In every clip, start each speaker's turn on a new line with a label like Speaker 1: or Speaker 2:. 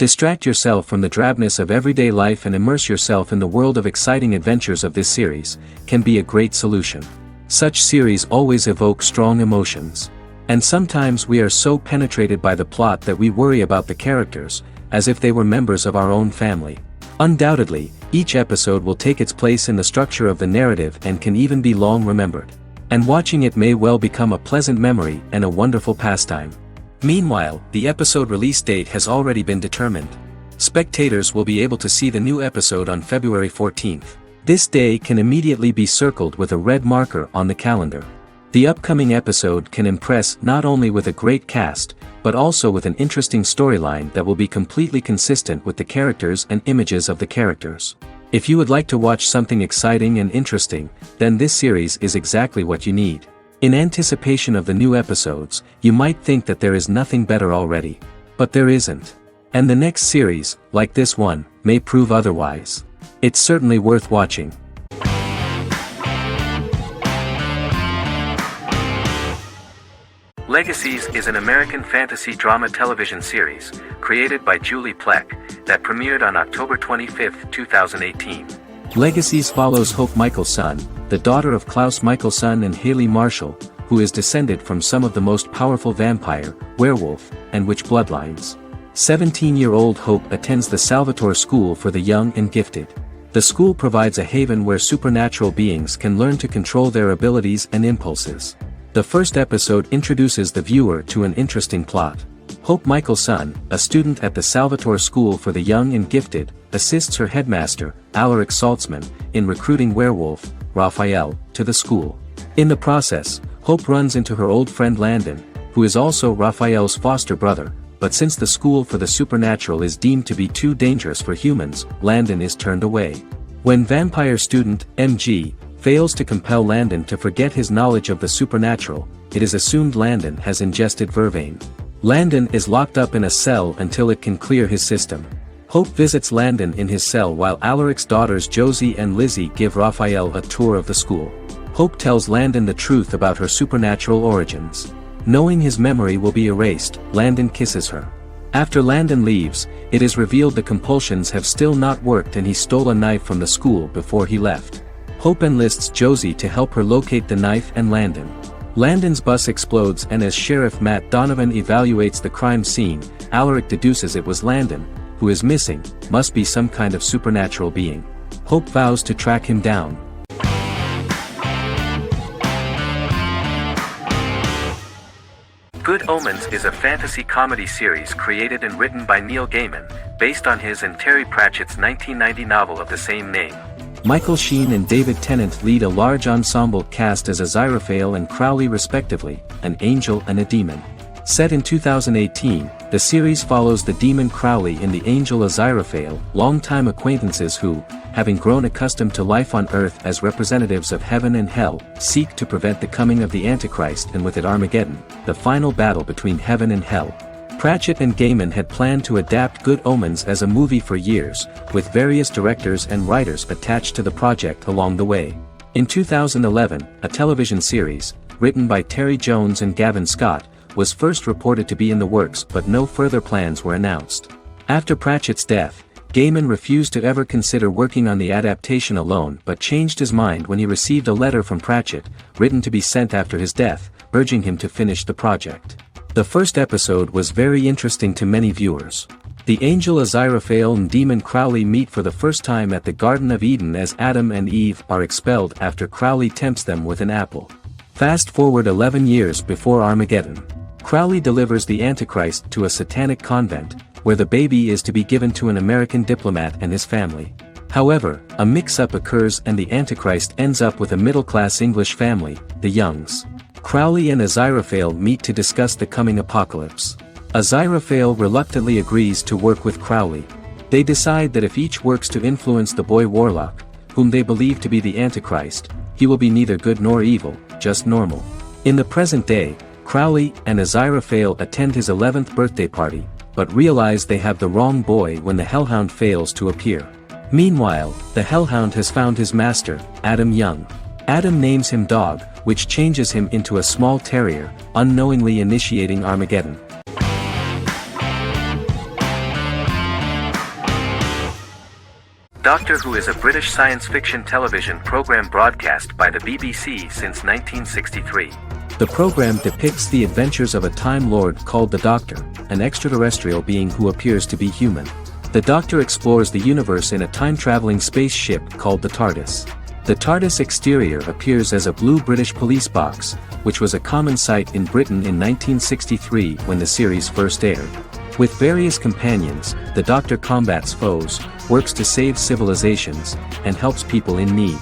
Speaker 1: Distract yourself from the drabness of everyday life and immerse yourself in the world of exciting adventures of this series, can be a great solution. Such series always evoke strong emotions. And sometimes we are so penetrated by the plot that we worry about the characters, as if they were members of our own family. Undoubtedly, each episode will take its place in the structure of the narrative and can even be long remembered. And watching it may well become a pleasant memory and a wonderful pastime. Meanwhile, the episode release date has already been determined. Spectators will be able to see the new episode on February 14th. This day can immediately be circled with a red marker on the calendar. The upcoming episode can impress not only with a great cast, but also with an interesting storyline that will be completely consistent with the characters and images of the characters. If you would like to watch something exciting and interesting, then this series is exactly what you need. In anticipation of the new episodes, you might think that there is nothing better already. But there isn't. And the next series, like this one, may prove otherwise. It's certainly worth watching. Legacies is an American fantasy drama television series, created by Julie Plec, that premiered on October 25, 2018. Legacies follows Hope Michelson, the daughter of Klaus Michelson and Haley Marshall, who is descended from some of the most powerful vampire, werewolf, and witch bloodlines. 17-year-old Hope attends the Salvatore School for the Young and Gifted. The school provides a haven where supernatural beings can learn to control their abilities and impulses. The first episode introduces the viewer to an interesting plot. Hope Michelson, a student at the Salvatore School for the Young and Gifted, assists her headmaster, Alaric Saltzman, in recruiting werewolf, Raphael, to the school. In the process, Hope runs into her old friend Landon, who is also Raphael's foster brother, but since the school for the supernatural is deemed to be too dangerous for humans, Landon is turned away. When vampire student, MG, fails to compel Landon to forget his knowledge of the supernatural, it is assumed Landon has ingested vervain. Landon is locked up in a cell until it can clear his system. Hope visits Landon in his cell while Alaric's daughters Josie and Lizzie give Raphael a tour of the school. Hope tells Landon the truth about her supernatural origins. Knowing his memory will be erased, Landon kisses her. After Landon leaves, it is revealed the compulsions have still not worked and he stole a knife from the school before he left. Hope enlists Josie to help her locate the knife and Landon. Landon's bus explodes and as Sheriff Matt Donovan evaluates the crime scene, Alaric deduces it was Landon, who is missing, must be some kind of supernatural being. Hope vows to track him down. Good Omens is a fantasy comedy series created and written by Neil Gaiman, based on his and Terry Pratchett's 1990 novel of the same name. Michael Sheen and David Tennant lead a large ensemble cast as Aziraphale and Crowley respectively, an angel and a demon. Set in 2018, the series follows the demon Crowley and the angel Aziraphale, longtime acquaintances who, having grown accustomed to life on Earth as representatives of heaven and hell, seek to prevent the coming of the Antichrist and with it Armageddon, the final battle between heaven and hell. Pratchett and Gaiman had planned to adapt Good Omens as a movie for years, with various directors and writers attached to the project along the way. In 2011, a television series, written by Terry Jones and Gavin Scott, was first reported to be in the works but no further plans were announced. After Pratchett's death, Gaiman refused to ever consider working on the adaptation alone but changed his mind when he received a letter from Pratchett, written to be sent after his death, urging him to finish the project. The first episode was very interesting to many viewers. The angel Aziraphale and demon Crowley meet for the first time at the Garden of Eden as Adam and Eve are expelled after Crowley tempts them with an apple. Fast forward 11 years before Armageddon. Crowley delivers the Antichrist to a satanic convent, where the baby is to be given to an American diplomat and his family. However, a mix-up occurs and the Antichrist ends up with a middle-class English family, the Youngs. Crowley and Aziraphale meet to discuss the coming apocalypse. Aziraphale reluctantly agrees to work with Crowley. They decide that if each works to influence the boy Warlock, whom they believe to be the Antichrist, he will be neither good nor evil, just normal. In the present day, Crowley and Aziraphale attend his 11th birthday party, but realize they have the wrong boy when the Hellhound fails to appear. Meanwhile, the Hellhound has found his master, Adam Young. Adam names him Dog, which changes him into a small terrier, unknowingly initiating Armageddon. Doctor Who is a British science fiction television program broadcast by the BBC since 1963. The program depicts the adventures of a Time Lord called the Doctor, an extraterrestrial being who appears to be human. The Doctor explores the universe in a time-traveling spaceship called the TARDIS. The TARDIS exterior appears as a blue British police box, which was a common sight in Britain in 1963 when the series first aired. With various companions, the Doctor combats foes, works to save civilizations, and helps people in need.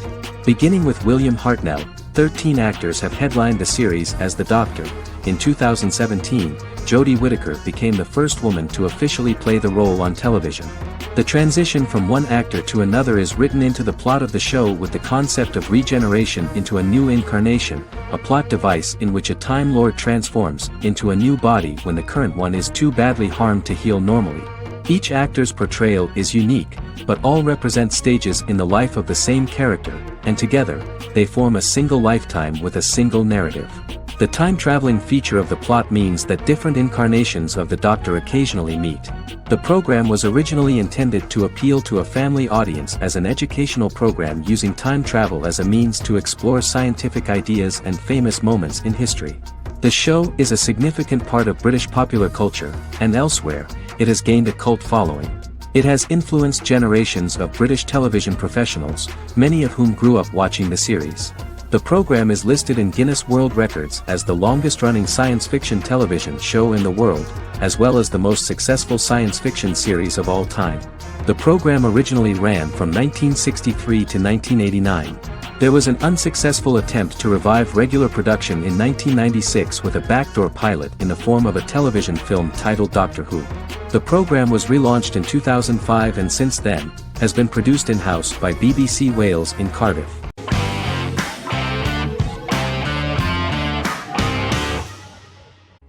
Speaker 1: Beginning with William Hartnell, 13 actors have headlined the series as the Doctor. In 2017, Jodie Whittaker became the first woman to officially play the role on television. The transition from one actor to another is written into the plot of the show with the concept of regeneration into a new incarnation, a plot device in which a Time Lord transforms into a new body when the current one is too badly harmed to heal normally. Each actor's portrayal is unique, but all represent stages in the life of the same character, and together, they form a single lifetime with a single narrative. The time-traveling feature of the plot means that different incarnations of the Doctor occasionally meet. The program was originally intended to appeal to a family audience as an educational program using time travel as a means to explore scientific ideas and famous moments in history. The show is a significant part of British popular culture, and elsewhere, it has gained a cult following. It has influenced generations of British television professionals, many of whom grew up watching the series. The program is listed in Guinness World Records as the longest-running science fiction television show in the world, as well as the most successful science fiction series of all time. The program originally ran from 1963 to 1989. There was an unsuccessful attempt to revive regular production in 1996 with a backdoor pilot in the form of a television film titled Doctor Who. The program was relaunched in 2005 and since then, has been produced in-house by BBC Wales in Cardiff.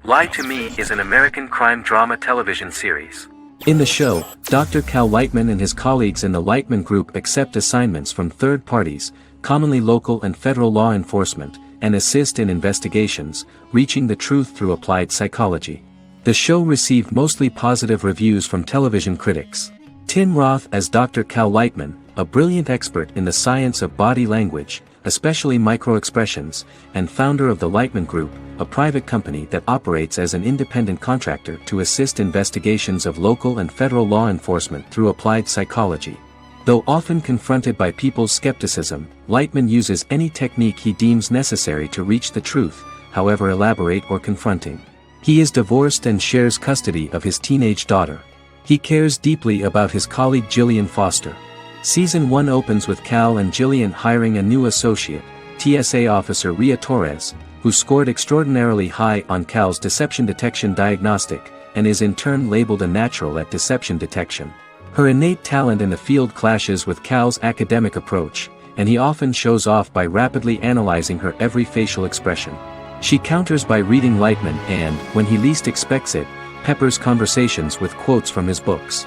Speaker 1: Lie to Me is an American crime drama television series. In the show, Dr. Cal Lightman and his colleagues in the Lightman Group accept assignments from third parties, commonly local and federal law enforcement, and assist in investigations, reaching the truth through applied psychology. The show received mostly positive reviews from television critics. Tim Roth as Dr. Cal Lightman, a brilliant expert in the science of body language, especially microexpressions, and founder of the Lightman Group, a private company that operates as an independent contractor to assist investigations of local and federal law enforcement through applied psychology. Though often confronted by people's skepticism, Lightman uses any technique he deems necessary to reach the truth, however elaborate or confronting. He is divorced and shares custody of his teenage daughter. He cares deeply about his colleague Gillian Foster. Season 1 opens with Cal and Gillian hiring a new associate, TSA officer Rhea Torres, who scored extraordinarily high on Cal's deception detection diagnostic, and is in turn labeled a natural at deception detection. Her innate talent in the field clashes with Cal's academic approach, and he often shows off by rapidly analyzing her every facial expression. She counters by reading Lightman and, when he least expects it, peppers conversations with quotes from his books.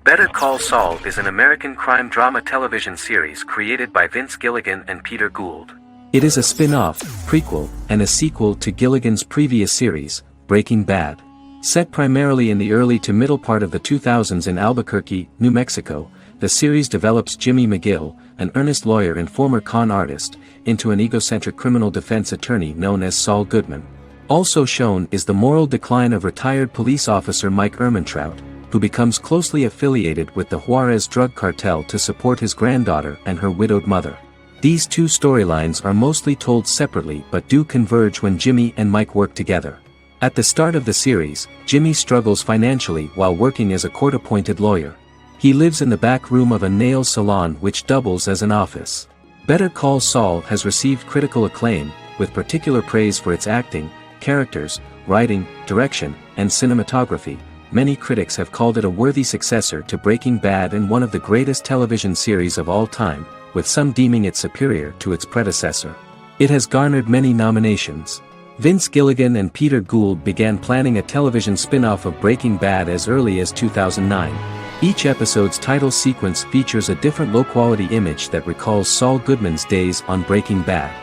Speaker 1: Better Call Saul is an American crime drama television series created by Vince Gilligan and Peter Gould. It is a spin-off, prequel, and a sequel to Gilligan's previous series, Breaking Bad. Set primarily in the early to middle part of the 2000s in Albuquerque, New Mexico, the series develops Jimmy McGill, an earnest lawyer and former con artist, into an egocentric criminal defense attorney known as Saul Goodman. Also shown is the moral decline of retired police officer Mike Ehrmantraut, who becomes closely affiliated with the Juarez drug cartel to support his granddaughter and her widowed mother. These two storylines are mostly told separately but do converge when Jimmy and Mike work together. At the start of the series, Jimmy struggles financially while working as a court-appointed lawyer. He lives in the back room of a nail salon which doubles as an office. Better Call Saul has received critical acclaim, with particular praise for its acting, characters, writing, direction, and cinematography. Many critics have called it a worthy successor to Breaking Bad and one of the greatest television series of all time, with some deeming it superior to its predecessor. It has garnered many nominations. Vince Gilligan and Peter Gould began planning a television spin-off of Breaking Bad as early as 2009. Each episode's title sequence features a different low-quality image that recalls Saul Goodman's days on Breaking Bad.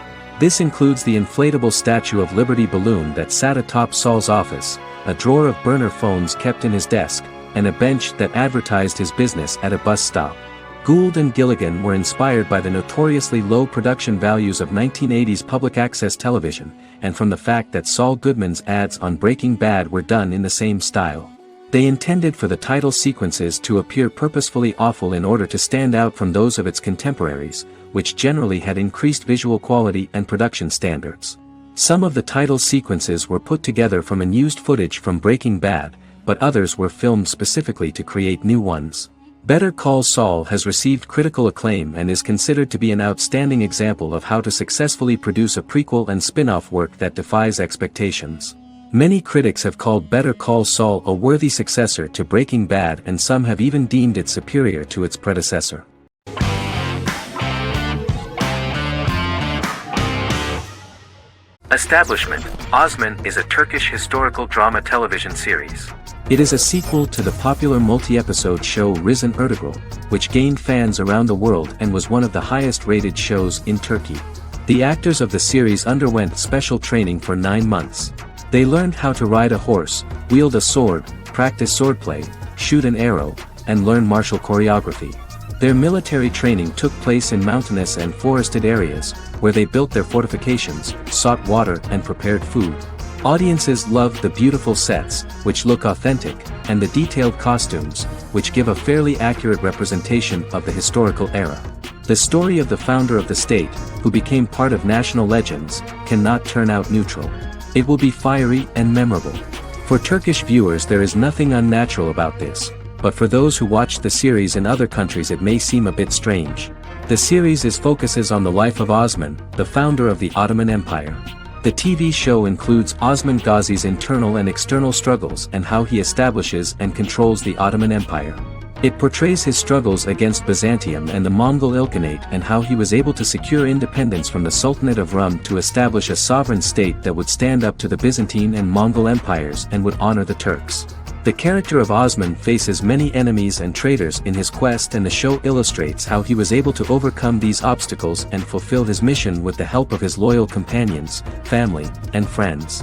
Speaker 1: This includes the inflatable Statue of Liberty balloon that sat atop Saul's office, a drawer of burner phones kept in his desk, and a bench that advertised his business at a bus stop. Gould and Gilligan were inspired by the notoriously low production values of 1980s public access television, and from the fact that Saul Goodman's ads on Breaking Bad were done in the same style. They intended for the title sequences to appear purposefully awful in order to stand out from those of its contemporaries, which generally had increased visual quality and production standards. Some of the title sequences were put together from unused footage from Breaking Bad, but others were filmed specifically to create new ones. Better Call Saul has received critical acclaim and is considered to be an outstanding example of how to successfully produce a prequel and spin-off work that defies expectations. Many critics have called Better Call Saul a worthy successor to Breaking Bad, and some have even deemed it superior to its predecessor.
Speaker 2: Establishment. Osman is a Turkish historical drama television series.
Speaker 1: It is a sequel to the popular multi-episode show Risen Ertugrul, which gained fans around the world and was one of the highest-rated shows in Turkey. The actors of the series underwent special training for 9 months. They learned how to ride a horse, wield a sword, practice swordplay, shoot an arrow, and learn martial choreography. Their military training took place in mountainous and forested areas, where they built their fortifications, sought water and prepared food. Audiences loved the beautiful sets, which look authentic, and the detailed costumes, which give a fairly accurate representation of the historical era. The story of the founder of the state, who became part of national legends, cannot turn out neutral. It will be fiery and memorable. For Turkish viewers there is nothing unnatural about this, but for those who watch the series in other countries it may seem a bit strange. The series focuses on the life of Osman, the founder of the Ottoman Empire. The TV show includes Osman Ghazi's internal and external struggles and how he establishes and controls the Ottoman Empire. It portrays his struggles against Byzantium and the Mongol Ilkhanate and how he was able to secure independence from the Sultanate of Rum to establish a sovereign state that would stand up to the Byzantine and Mongol empires and would honor the Turks. The character of Osman faces many enemies and traitors in his quest, and the show illustrates how he was able to overcome these obstacles and fulfill his mission with the help of his loyal companions, family, and friends.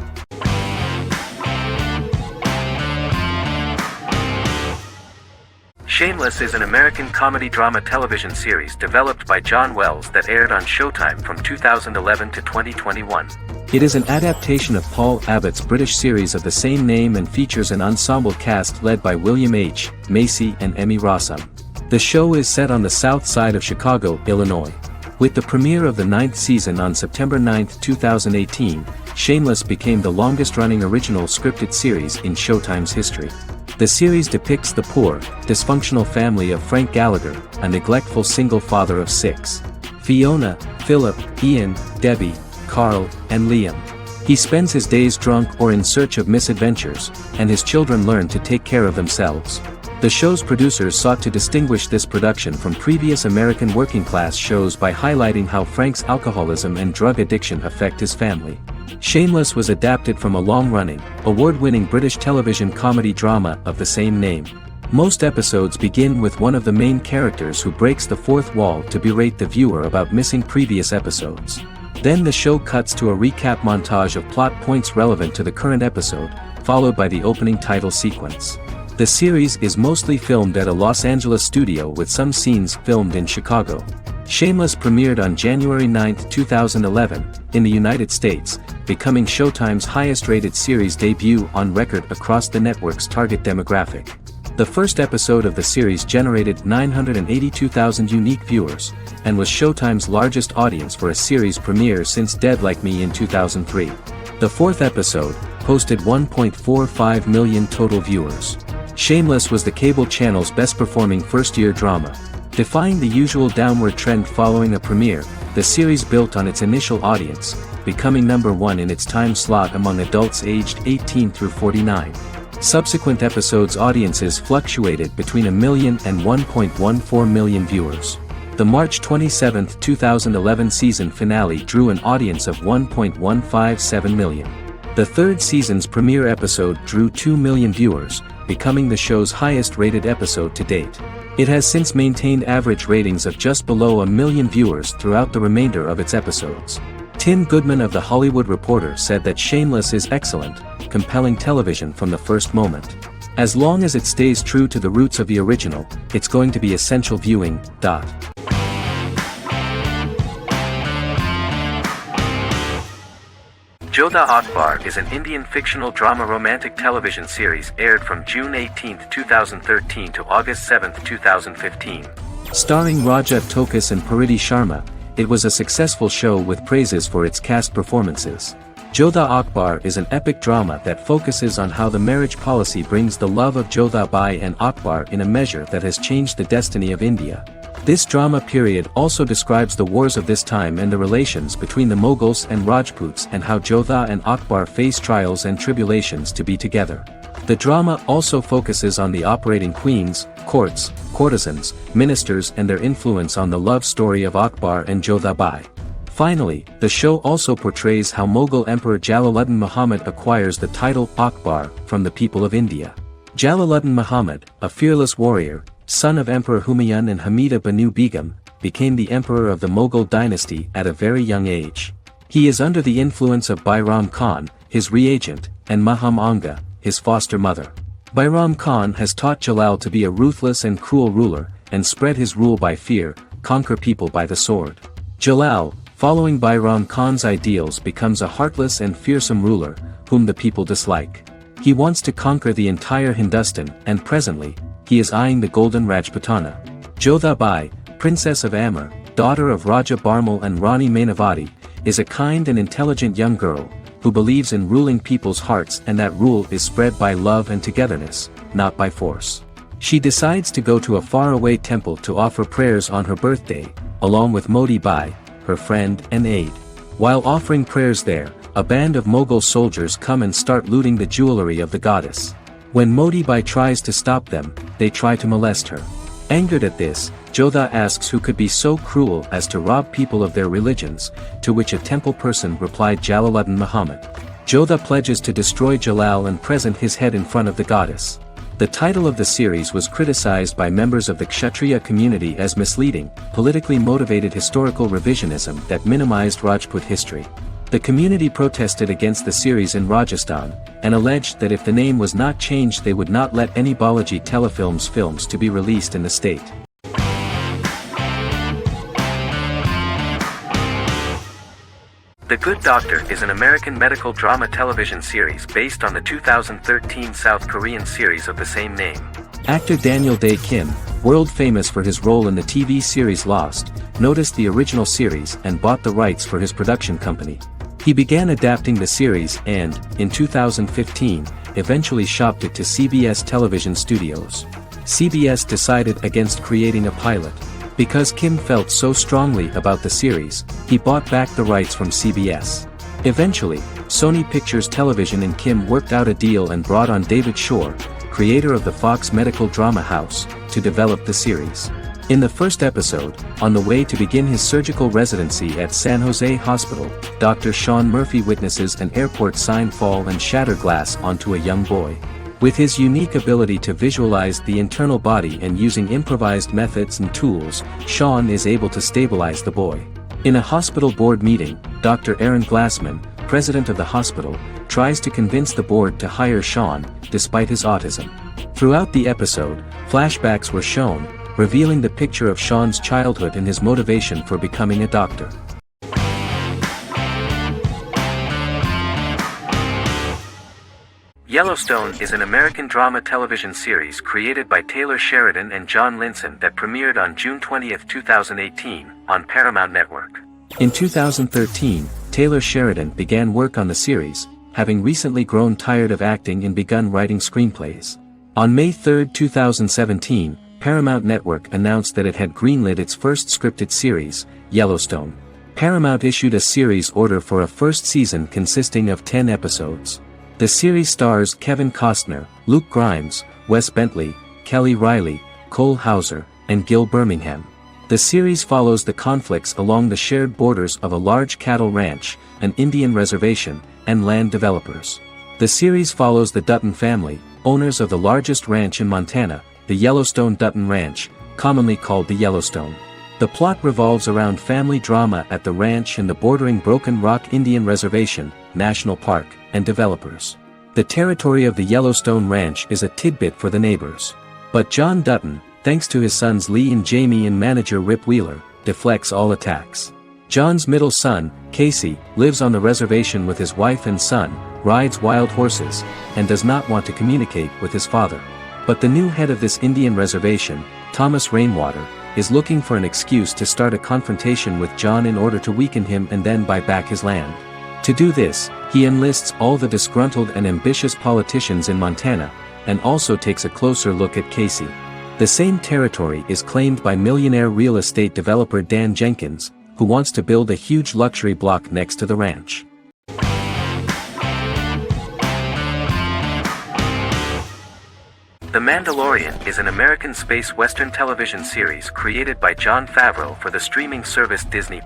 Speaker 2: Shameless is an American comedy drama television series developed by John Wells that aired on Showtime from 2011 to 2021.
Speaker 1: It is an adaptation of Paul Abbott's British series of the same name and features an ensemble cast led by William H. Macy and Emmy Rossum. The show is set on the south side of Chicago, Illinois. With the premiere of the 9th season on September 9, 2018, Shameless became the longest-running original scripted series in Showtime's history. The series depicts the poor, dysfunctional family of Frank Gallagher, a neglectful single father of 6. Fiona, Philip, Ian, Debbie, Carl, and Liam. He spends his days drunk or in search of misadventures, and his children learn to take care of themselves. The show's producers sought to distinguish this production from previous American working-class shows by highlighting how Frank's alcoholism and drug addiction affect his family. Shameless was adapted from a long-running, award-winning British television comedy drama of the same name. Most episodes begin with one of the main characters who breaks the fourth wall to berate the viewer about missing previous episodes. Then the show cuts to a recap montage of plot points relevant to the current episode, followed by the opening title sequence. The series is mostly filmed at a Los Angeles studio with some scenes filmed in Chicago. Shameless premiered on January 9, 2011, in the United States, becoming Showtime's highest-rated series debut on record across the network's target demographic. The first episode of the series generated 982,000 unique viewers, and was Showtime's largest audience for a series premiere since Dead Like Me in 2003. The fourth episode posted 1.45 million total viewers. Shameless was the cable channel's best-performing first-year drama. Defying the usual downward trend following a premiere, the series built on its initial audience, becoming number 1 in its time slot among adults aged 18 through 49. Subsequent episodes' audiences fluctuated between 1 million and 1.14 million viewers. The March 27, 2011 season finale drew an audience of 1.157 million. The third season's premiere episode drew 2 million viewers, becoming the show's highest-rated episode to date. It has since maintained average ratings of just below 1 million viewers throughout the remainder of its episodes. Tim Goodman of The Hollywood Reporter said that Shameless is excellent, compelling television from the first moment. As long as it stays true to the roots of the original, it's going to be essential viewing.
Speaker 2: Jodha Akbar is an Indian fictional drama romantic television series aired from June 18, 2013 to August 7, 2015.
Speaker 1: Starring Raja Tokas and Pariti Sharma, it was a successful show with praises for its cast performances. Jodha Akbar is an epic drama that focuses on how the marriage policy brings the love of Jodha Bai and Akbar in a measure that has changed the destiny of India. This drama period also describes the wars of this time and the relations between the Mughals and Rajputs and how Jodha and Akbar face trials and tribulations to be together. The drama also focuses on the operating queens, courts, courtesans, ministers and their influence on the love story of Akbar and Jodha Bai. Finally, the show also portrays how Mughal Emperor Jalaluddin Muhammad acquires the title Akbar from the people of India. Jalaluddin Muhammad, a fearless warrior, son of Emperor Humayun and Hamida Banu Begum, became the emperor of the Mughal dynasty at a very young age. He is under the influence of Bairam Khan, his reagent, and Maham Anga, his foster mother. Bairam Khan has taught Jalal to be a ruthless and cruel ruler, and spread his rule by fear, conquer people by the sword. Jalal, following Bairam Khan's ideals, becomes a heartless and fearsome ruler, whom the people dislike. He wants to conquer the entire Hindustan, and presently, he is eyeing the golden Rajputana. Jodha Bai, princess of Amber, daughter of Raja Barmal and Rani Mainavati, is a kind and intelligent young girl, who believes in ruling people's hearts and that rule is spread by love and togetherness, not by force. She decides to go to a faraway temple to offer prayers on her birthday, along with Modi Bai, her friend and aide. While offering prayers there, a band of Mughal soldiers come and start looting the jewelry of the goddess. When Modi Bai tries to stop them, they try to molest her. Angered at this, Jodha asks who could be so cruel as to rob people of their religions, to which a temple person replied Jalaluddin Muhammad. Jodha pledges to destroy Jalal and present his head in front of the goddess. The title of the series was criticized by members of the Kshatriya community as misleading, politically motivated historical revisionism that minimized Rajput history. The community protested against the series in Rajasthan, and alleged that if the name was not changed they would not let any Balaji Telefilms films to be released in the state.
Speaker 2: The Good Doctor is an American medical drama television series based on the 2013 South Korean series of the same name.
Speaker 1: Actor Daniel Dae Kim, world famous for his role in the TV series Lost, noticed the original series and bought the rights for his production company. He began adapting the series and, in 2015, eventually shopped it to CBS Television Studios. CBS decided against creating a pilot. Because Kim felt so strongly about the series, he bought back the rights from CBS. Eventually, Sony Pictures Television and Kim worked out a deal and brought on David Shore, creator of the Fox medical drama house, to develop the series. In the first episode, on the way to begin his surgical residency at San Jose Hospital, Dr. Sean Murphy witnesses an airport sign fall and shatter glass onto a young boy. With his unique ability to visualize the internal body and using improvised methods and tools, Sean is able to stabilize the boy. In a hospital board meeting, Dr. Aaron Glassman, president of the hospital, tries to convince the board to hire Sean, despite his autism. Throughout the episode, flashbacks were shown, revealing the picture of Sean's childhood and his motivation for becoming a doctor.
Speaker 2: Yellowstone is an American drama television series created by Taylor Sheridan and John Linson that premiered on June 20, 2018, on Paramount Network.
Speaker 1: In 2013, Taylor Sheridan began work on the series, having recently grown tired of acting and begun writing screenplays. On May 3, 2017, Paramount Network announced that it had greenlit its first scripted series, Yellowstone. Paramount issued a series order for a first season consisting of 10 episodes. The series stars Kevin Costner, Luke Grimes, Wes Bentley, Kelly Riley, Cole Hauser, and Gil Birmingham. The series follows the conflicts along the shared borders of a large cattle ranch, an Indian reservation, and land developers. The series follows the Dutton family, owners of the largest ranch in Montana, the Yellowstone Dutton Ranch, commonly called the Yellowstone. The plot revolves around family drama at the ranch and the bordering Broken Rock Indian Reservation, National Park, and developers. The territory of the Yellowstone Ranch is a tidbit for the neighbors. But John Dutton, thanks to his sons Lee and Jamie and manager Rip Wheeler, deflects all attacks. John's middle son, Casey, lives on the reservation with his wife and son, rides wild horses, and does not want to communicate with his father. But the new head of this Indian reservation, Thomas Rainwater, is looking for an excuse to start a confrontation with John in order to weaken him and then buy back his land. To do this, he enlists all the disgruntled and ambitious politicians in Montana, and also takes a closer look at Casey. The same territory is claimed by millionaire real estate developer Dan Jenkins, who wants to build a huge luxury block next to the ranch.
Speaker 2: The Mandalorian is an American space western television series created by Jon Favreau for the streaming service Disney+.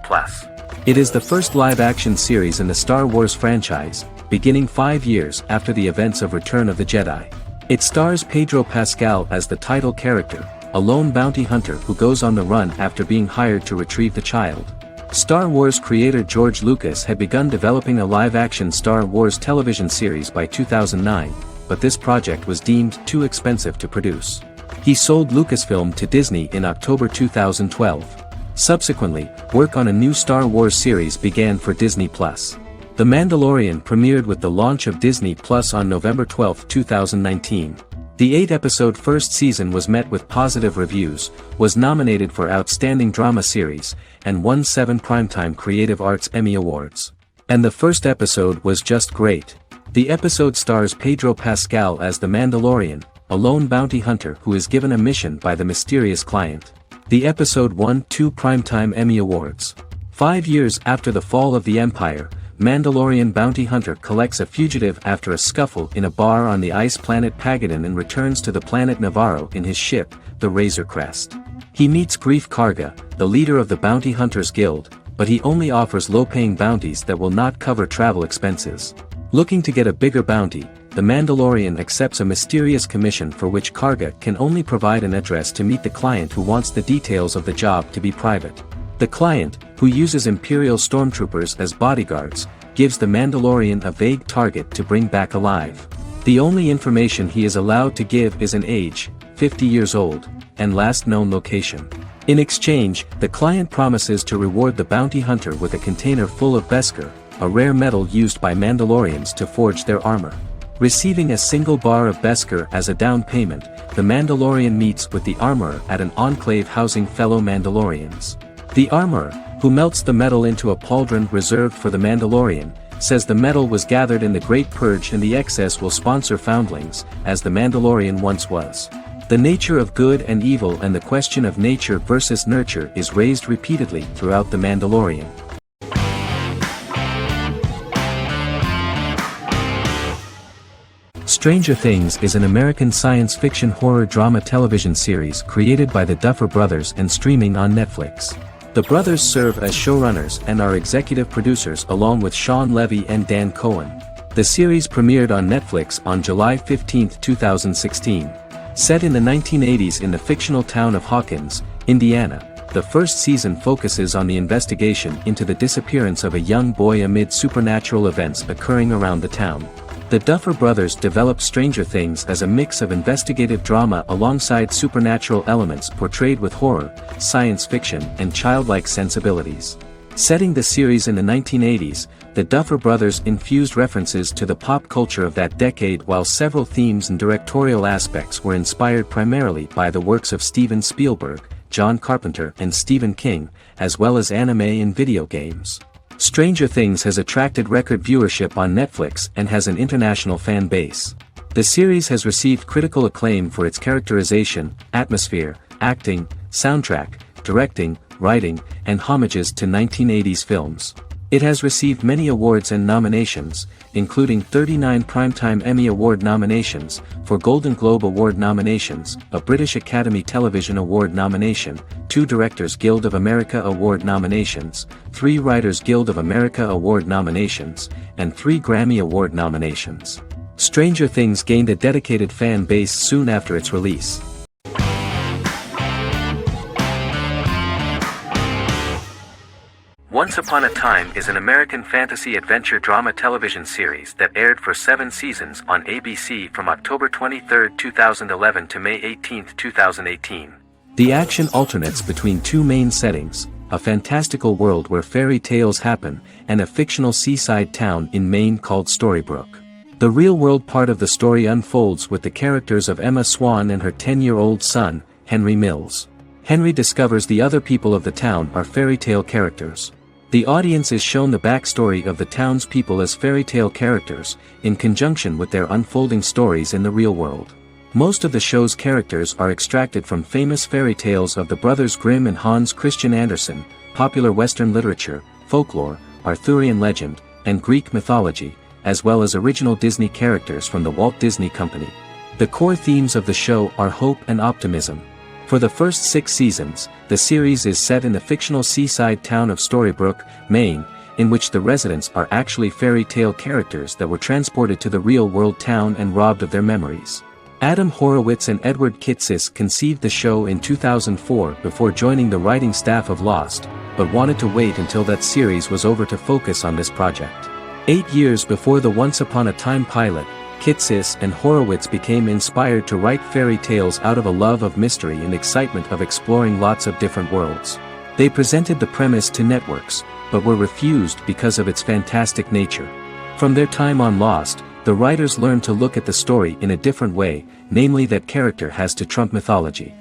Speaker 1: It is the first live-action series in the Star Wars franchise, beginning 5 years after the events of Return of the Jedi. It stars Pedro Pascal as the title character, a lone bounty hunter who goes on the run after being hired to retrieve the child. Star Wars creator George Lucas had begun developing a live-action Star Wars television series by 2009, but this project was deemed too expensive to produce. He sold Lucasfilm to Disney in October 2012. Subsequently, work on a new Star Wars series began for Disney+. The Mandalorian premiered with the launch of Disney Plus on November 12, 2019. The 8-episode first season was met with positive reviews, was nominated for Outstanding Drama Series, and won 7 Primetime Creative Arts Emmy Awards. And the first episode was just great. The episode stars Pedro Pascal as the Mandalorian, a lone bounty hunter who is given a mission by the mysterious client. The episode won 2 Primetime Emmy Awards. 5 years after the fall of the Empire, Mandalorian bounty hunter collects a fugitive after a scuffle in a bar on the ice planet Pagadan and returns to the planet Navarro in his ship, the Razor Crest. He meets Grief Karga, the leader of the Bounty Hunters Guild, but he only offers low-paying bounties that will not cover travel expenses. Looking to get a bigger bounty, the Mandalorian accepts a mysterious commission for which Karga can only provide an address to meet the client who wants the details of the job to be private. The client, who uses Imperial stormtroopers as bodyguards, gives the Mandalorian a vague target to bring back alive. The only information he is allowed to give is an age, 50 years old, and last known location. In exchange, the client promises to reward the bounty hunter with a container full of Beskar, a rare metal used by Mandalorians to forge their armor. Receiving a single bar of Beskar as a down payment, the Mandalorian meets with the armorer at an enclave housing fellow Mandalorians. The armorer, who melts the metal into a pauldron reserved for the Mandalorian, says the metal was gathered in the Great Purge and the excess will sponsor foundlings, as the Mandalorian once was. The nature of good and evil and the question of nature versus nurture is raised repeatedly throughout The Mandalorian. Stranger Things is an American science fiction horror drama television series created by the Duffer Brothers and streaming on Netflix. The brothers serve as showrunners and are executive producers along with Sean Levy and Dan Cohen. The series premiered on Netflix on July 15, 2016. Set in the 1980s in the fictional town of Hawkins, Indiana, the first season focuses on the investigation into the disappearance of a young boy amid supernatural events occurring around the town. The Duffer Brothers developed Stranger Things as a mix of investigative drama alongside supernatural elements portrayed with horror, science fiction, and childlike sensibilities. Setting the series in the 1980s, the Duffer Brothers infused references to the pop culture of that decade while several themes and directorial aspects were inspired primarily by the works of Steven Spielberg, John Carpenter and Stephen King, as well as anime and video games. Stranger Things has attracted record viewership on Netflix and has an international fan base. The series has received critical acclaim for its characterization, atmosphere, acting, soundtrack, directing, writing, and homages to 1980s films. It has received many awards and nominations, including 39 Primetime Emmy Award nominations, 4 Golden Globe Award nominations, a British Academy Television Award nomination, 2 Directors Guild of America Award nominations, 3 Writers Guild of America Award nominations, and 3 Grammy Award nominations. Stranger Things gained a dedicated fan base soon after its release.
Speaker 2: Once Upon a Time is an American fantasy adventure drama television series that aired for 7 seasons on ABC from October 23, 2011 to May 18, 2018.
Speaker 1: The action alternates between two main settings, a fantastical world where fairy tales happen, and a fictional seaside town in Maine called Storybrooke. The real-world part of the story unfolds with the characters of Emma Swan and her 10-year-old son, Henry Mills. Henry discovers the other people of the town are fairy tale characters. The audience is shown the backstory of the townspeople as fairy tale characters, in conjunction with their unfolding stories in the real world. Most of the show's characters are extracted from famous fairy tales of the Brothers Grimm and Hans Christian Andersen, popular Western literature, folklore, Arthurian legend, and Greek mythology, as well as original Disney characters from the Walt Disney Company. The core themes of the show are hope and optimism. For the first 6 seasons, the series is set in the fictional seaside town of Storybrooke, Maine, in which the residents are actually fairy tale characters that were transported to the real-world town and robbed of their memories. Adam Horowitz and Edward Kitsis conceived the show in 2004 before joining the writing staff of Lost, but wanted to wait until that series was over to focus on this project. 8 years before the Once Upon a Time pilot, Kitsis and Horowitz became inspired to write fairy tales out of a love of mystery and excitement of exploring lots of different worlds. They presented the premise to networks, but were refused because of its fantastic nature. From their time on Lost, the writers learned to look at the story in a different way, namely that character has to trump mythology.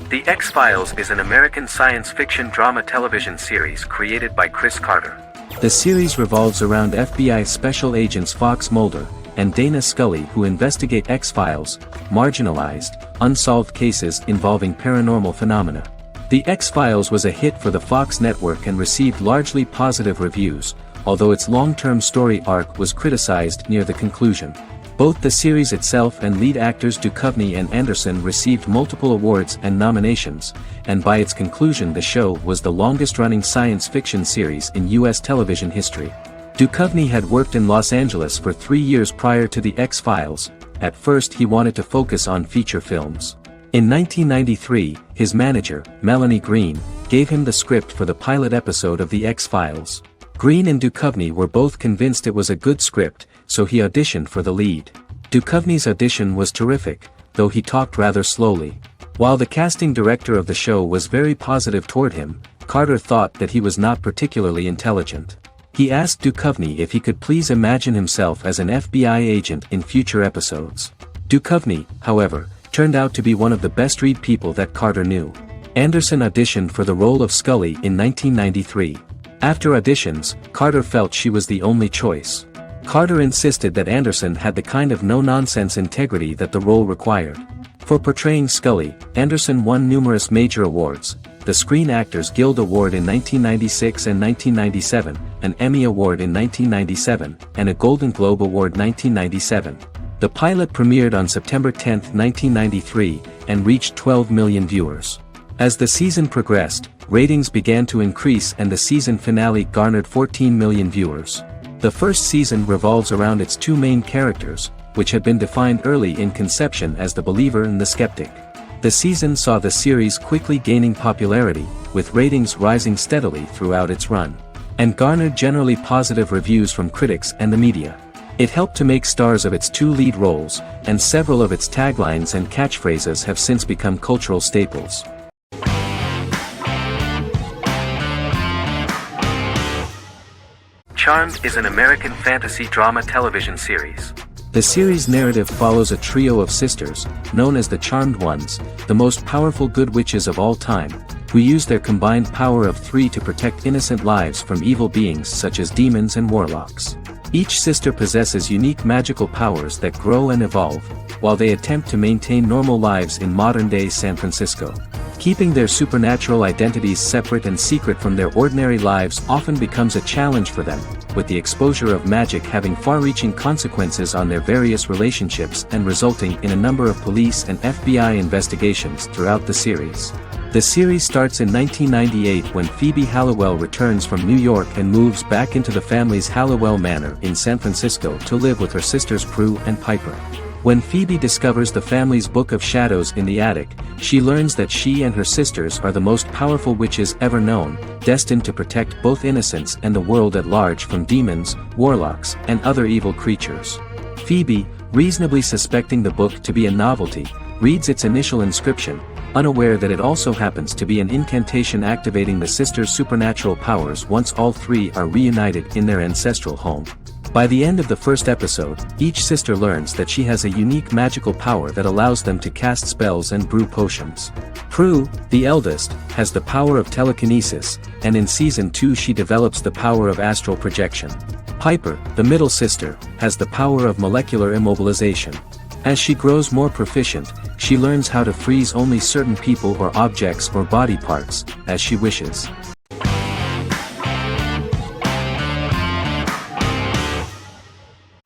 Speaker 2: The X-Files is an American science fiction drama television series created by Chris Carter.
Speaker 1: The series revolves around FBI special agents Fox Mulder and Dana Scully who investigate X-Files, marginalized, unsolved cases involving paranormal phenomena. The X-Files was a hit for the Fox network and received largely positive reviews, although its long-term story arc was criticized near the conclusion. Both the series itself and lead actors Duchovny and Anderson received multiple awards and nominations, and by its conclusion the show was the longest-running science fiction series in U.S. television history. Duchovny had worked in Los Angeles for 3 years prior to The X-Files. At first he wanted to focus on feature films. In 1993, his manager, Melanie Green, gave him the script for the pilot episode of The X-Files. Green and Duchovny were both convinced it was a good script, so he auditioned for the lead. Duchovny's audition was terrific, though he talked rather slowly. While the casting director of the show was very positive toward him, Carter thought that he was not particularly intelligent. He asked Duchovny if he could please imagine himself as an FBI agent in future episodes. Duchovny, however, turned out to be one of the best-read people that Carter knew. Anderson auditioned for the role of Scully in 1993. After auditions, Carter felt she was the only choice. Carter insisted that Anderson had the kind of no-nonsense integrity that the role required. For portraying Scully, Anderson won numerous major awards, the Screen Actors Guild Award in 1996 and 1997, an Emmy Award in 1997, and a Golden Globe Award 1997. The pilot premiered on September 10, 1993, and reached 12 million viewers. As the season progressed, ratings began to increase and the season finale garnered 14 million viewers. The first season revolves around its 2 main characters, which had been defined early in conception as the believer and the skeptic. The season saw the series quickly gaining popularity, with ratings rising steadily throughout its run, and garnered generally positive reviews from critics and the media. It helped to make stars of its 2 lead roles, and several of its taglines and catchphrases have since become cultural staples.
Speaker 2: Charmed is an American fantasy drama television series.
Speaker 1: The series' narrative follows a trio of sisters, known as the Charmed Ones, the most powerful good witches of all time, who use their combined power of 3 to protect innocent lives from evil beings such as demons and warlocks. Each sister possesses unique magical powers that grow and evolve, while they attempt to maintain normal lives in modern-day San Francisco. Keeping their supernatural identities separate and secret from their ordinary lives often becomes a challenge for them, with the exposure of magic having far-reaching consequences on their various relationships and resulting in a number of police and FBI investigations throughout the series. The series starts in 1998 when Phoebe Halliwell returns from New York and moves back into the family's Halliwell Manor in San Francisco to live with her sisters Prue and Piper. When Phoebe discovers the family's Book of Shadows in the attic, she learns that she and her sisters are the most powerful witches ever known, destined to protect both innocents and the world at large from demons, warlocks, and other evil creatures. Phoebe, reasonably suspecting the book to be a novelty, reads its initial inscription, unaware that it also happens to be an incantation activating the sisters' supernatural powers once all three are reunited in their ancestral home. By the end of the first episode, each sister learns that she has a unique magical power that allows them to cast spells and brew potions. Prue, the eldest, has the power of telekinesis, and in Season 2 she develops the power of astral projection. Piper, the middle sister, has the power of molecular immobilization. As she grows more proficient, she learns how to freeze only certain people or objects or body parts, as she wishes.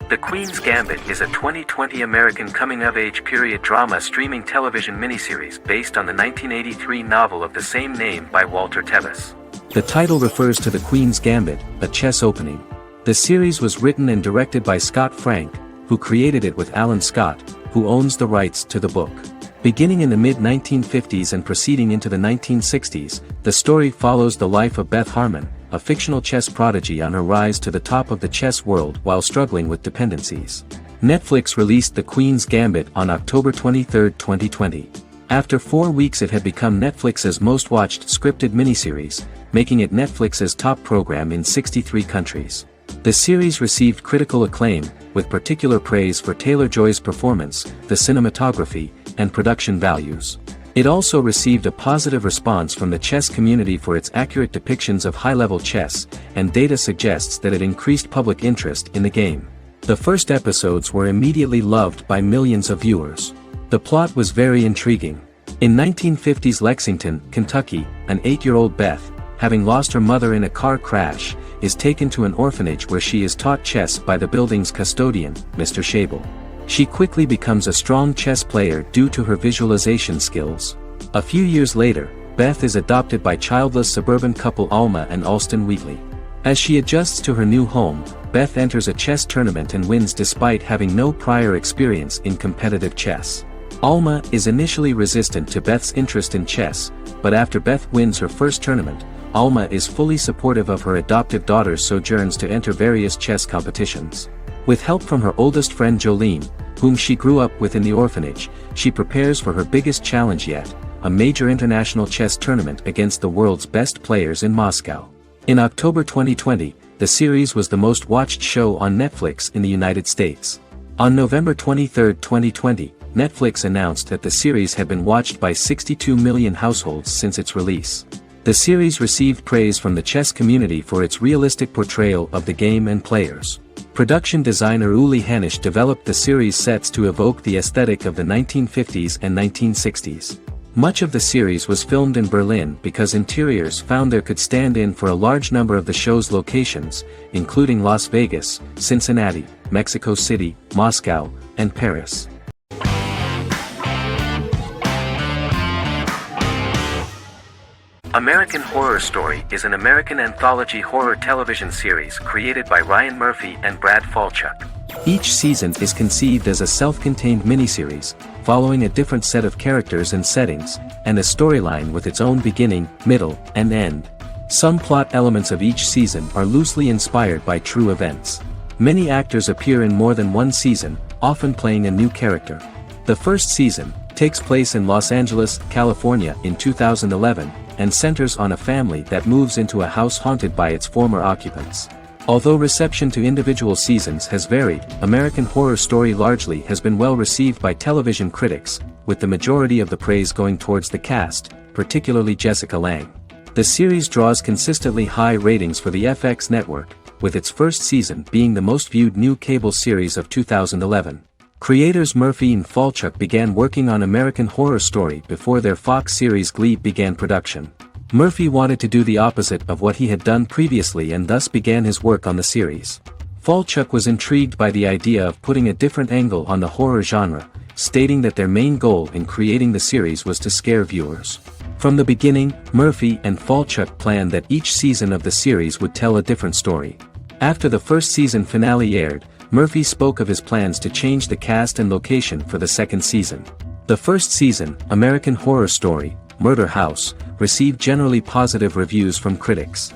Speaker 2: The Queen's Gambit is a 2020 American coming-of-age period drama streaming television miniseries based on the 1983 novel of the same name by Walter Tevis.
Speaker 1: The title refers to the Queen's Gambit, a chess opening. The series was written and directed by Scott Frank, who created it with Alan Scott, who owns the rights to the book. Beginning in the mid-1950s and proceeding into the 1960s, the story follows the life of Beth Harmon, a fictional chess prodigy on her rise to the top of the chess world while struggling with dependencies. Netflix released The Queen's Gambit on October 23, 2020. After 4 weeks it had become Netflix's most watched scripted miniseries, making it Netflix's top program in 63 countries. The series received critical acclaim, with particular praise for Taylor-Joy's performance, the cinematography, and production values. It also received a positive response from the chess community for its accurate depictions of high-level chess, and data suggests that it increased public interest in the game. The first episodes were immediately loved by millions of viewers. The plot was very intriguing. In 1950s Lexington, Kentucky, an 8-year-old Beth, having lost her mother in a car crash, is taken to an orphanage where she is taught chess by the building's custodian, Mr. Shable. She quickly becomes a strong chess player due to her visualization skills. A few years later, Beth is adopted by childless suburban couple Alma and Alston Wheatley. As she adjusts to her new home, Beth enters a chess tournament and wins despite having no prior experience in competitive chess. Alma is initially resistant to Beth's interest in chess, but after Beth wins her first tournament, Alma is fully supportive of her adoptive daughter's sojourns to enter various chess competitions. With help from her oldest friend Jolene, whom she grew up with in the orphanage, she prepares for her biggest challenge yet, a major international chess tournament against the world's best players in Moscow. In October 2020, the series was the most watched show on Netflix in the United States. On November 23, 2020, Netflix announced that the series had been watched by 62 million households since its release. The series received praise from the chess community for its realistic portrayal of the game and players. Production designer Uli Hanisch developed the series sets to evoke the aesthetic of the 1950s and 1960s. Much of the series was filmed in Berlin because interiors found there could stand in for a large number of the show's locations, including Las Vegas, Cincinnati, Mexico City, Moscow, and Paris.
Speaker 2: American Horror Story is an American anthology horror television series created by Ryan Murphy and Brad Falchuk.
Speaker 1: Each season is conceived as a self-contained miniseries, following a different set of characters and settings, and a storyline with its own beginning, middle, and end. Some plot elements of each season are loosely inspired by true events. Many actors appear in more than one season, often playing a new character. The first season takes place in Los Angeles, California in 2011, and centers on a family that moves into a house haunted by its former occupants. Although reception to individual seasons has varied, American Horror Story largely has been well received by television critics, with the majority of the praise going towards the cast, particularly Jessica Lange. The series draws consistently high ratings for the FX network, with its first season being the most viewed new cable series of 2011. Creators Murphy and Falchuk began working on American Horror Story before their Fox series Glee began production. Murphy wanted to do the opposite of what he had done previously and thus began his work on the series. Falchuk was intrigued by the idea of putting a different angle on the horror genre, stating that their main goal in creating the series was to scare viewers. From the beginning, Murphy and Falchuk planned that each season of the series would tell a different story. After the first season finale aired, Murphy spoke of his plans to change the cast and location for the second season. The first season, American Horror Story, Murder House, received generally positive reviews from critics.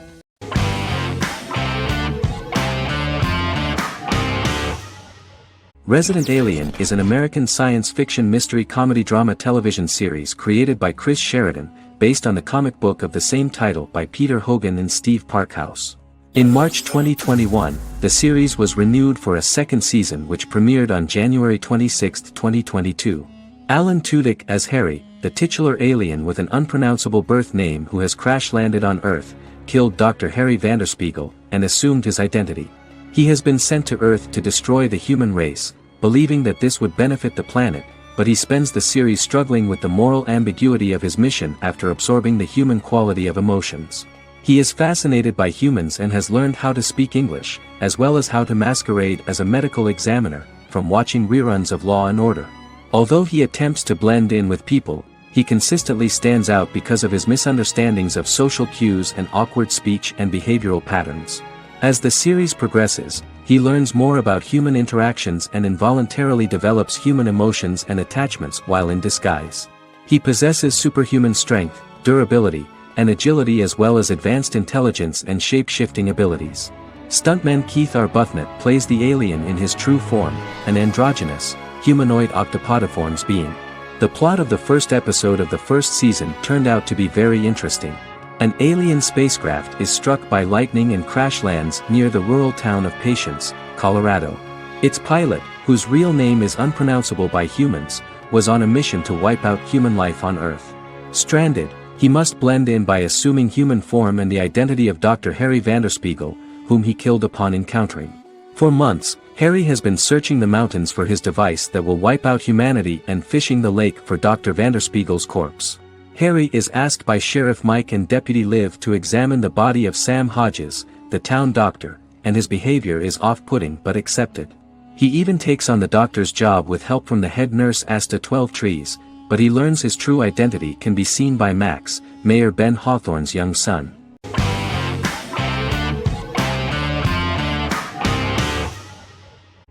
Speaker 1: Resident Alien is an American science fiction mystery comedy drama television series created by Chris Sheridan, based on the comic book of the same title by Peter Hogan and Steve Parkhouse. In March 2021, the series was renewed for a second season which premiered on January 26, 2022. Alan Tudyk as Harry, the titular alien with an unpronounceable birth name who has crash-landed on Earth, killed Dr. Harry Vanderspiegel, and assumed his identity. He has been sent to Earth to destroy the human race, believing that this would benefit the planet, but he spends the series struggling with the moral ambiguity of his mission after absorbing the human quality of emotions. He is fascinated by humans and has learned how to speak English, as well as how to masquerade as a medical examiner, from watching reruns of Law and Order. Although he attempts to blend in with people, he consistently stands out because of his misunderstandings of social cues and awkward speech and behavioral patterns. As the series progresses, he learns more about human interactions and involuntarily develops human emotions and attachments while in disguise. He possesses superhuman strength, durability, and agility as well as advanced intelligence and shape-shifting abilities. Stuntman Keith Arbuthnot plays the alien in his true form, an androgynous, humanoid octopodiforms being. The plot of the first episode of the first season turned out to be very interesting. An alien spacecraft is struck by lightning and crash lands near the rural town of Patience, Colorado. Its pilot, whose real name is unpronounceable by humans, was on a mission to wipe out human life on Earth. Stranded, he must blend in by assuming human form and the identity of Dr. Harry Vanderspiegel, whom he killed upon encountering. For months, Harry has been searching the mountains for his device that will wipe out humanity and fishing the lake for Dr. Vanderspiegel's corpse. Harry is asked by Sheriff Mike and Deputy Liv to examine the body of Sam Hodges, the town doctor, and his behavior is off-putting but accepted. He even takes on the doctor's job with help from the head nurse Asta 12 Trees, but he learns his true identity can be seen by Max, Mayor Ben Hawthorne's young son.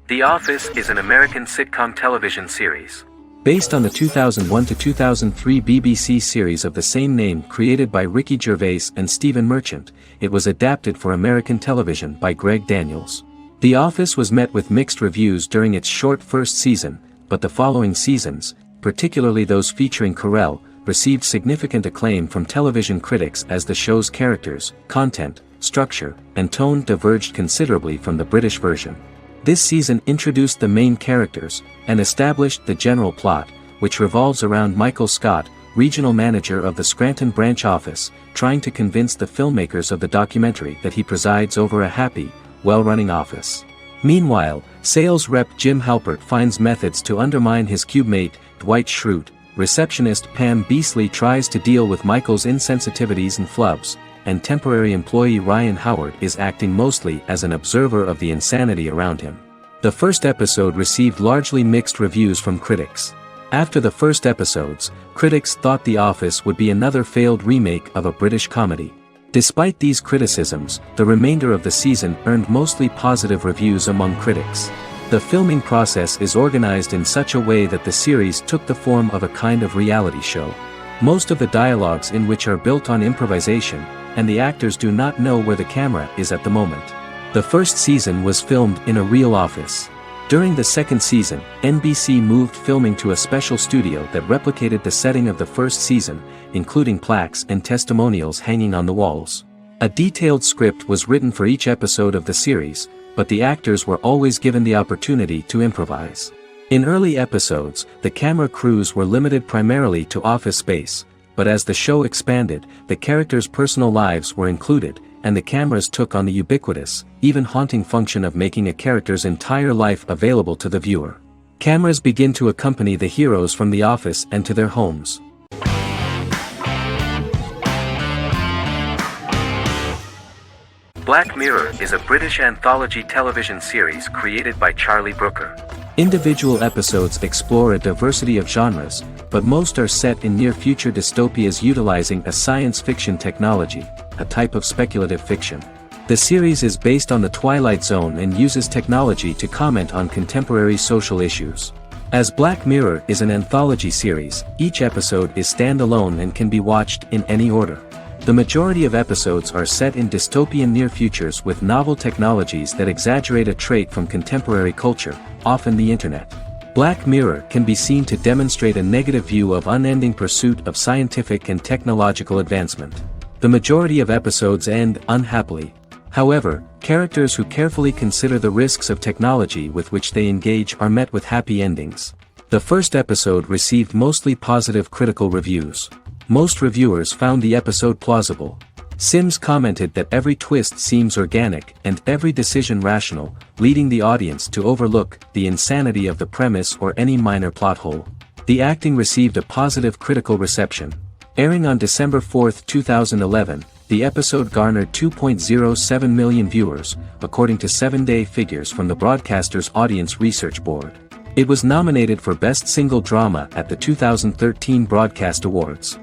Speaker 2: The Office is an American sitcom television series.
Speaker 1: Based on the 2001-2003 BBC series of the same name created by Ricky Gervais and Stephen Merchant, it was adapted for American television by Greg Daniels. The Office was met with mixed reviews during its short first season, but the following seasons, particularly those featuring Carell, received significant acclaim from television critics as the show's characters, content, structure, and tone diverged considerably from the British version. This season introduced the main characters, and established the general plot, which revolves around Michael Scott, regional manager of the Scranton branch office, trying to convince the filmmakers of the documentary that he presides over a happy, well-running office. Meanwhile, sales rep Jim Halpert finds methods to undermine his cube-mate, Dwight Schrute. Receptionist Pam Beasley tries to deal with Michael's insensitivities and flubs, and temporary employee Ryan Howard is acting mostly as an observer of the insanity around him. The first episode received largely mixed reviews from critics. After the first episodes, critics thought The Office would be another failed remake of a British comedy. Despite these criticisms, the remainder of the season earned mostly positive reviews among critics. The filming process is organized in such a way that the series took the form of a kind of reality show. Most of the dialogues in which are built on improvisation, and the actors do not know where the camera is at the moment. The first season was filmed in a real office. During the second season, NBC moved filming to a special studio that replicated the setting of the first season, including plaques and testimonials hanging on the walls. A detailed script was written for each episode of the series, but the actors were always given the opportunity to improvise. In early episodes, the camera crews were limited primarily to office space, but as the show expanded, the characters' personal lives were included, and the cameras took on the ubiquitous, even haunting function of making a character's entire life available to the viewer. Cameras begin to accompany the heroes from the office and to their homes.
Speaker 2: Black Mirror is a British anthology television series created by Charlie Brooker.
Speaker 1: Individual episodes explore a diversity of genres, but most are set in near-future dystopias utilizing a science fiction technology, a type of speculative fiction. The series is based on The Twilight Zone and uses technology to comment on contemporary social issues. As Black Mirror is an anthology series, each episode is standalone and can be watched in any order. The majority of episodes are set in dystopian near futures with novel technologies that exaggerate a trait from contemporary culture, often the internet. Black Mirror can be seen to demonstrate a negative view of unending pursuit of scientific and technological advancement. The majority of episodes end unhappily. However, characters who carefully consider the risks of technology with which they engage are met with happy endings. The first episode received mostly positive critical reviews. Most reviewers found the episode plausible. Sims commented that every twist seems organic and every decision rational, leading the audience to overlook the insanity of the premise or any minor plot hole. The acting received a positive critical reception. Airing on December 4, 2011, the episode garnered 2.07 million viewers, according to 7-day figures from the broadcaster's Audience Research Board. It was nominated for Best Single Drama at the 2013 Broadcast Awards.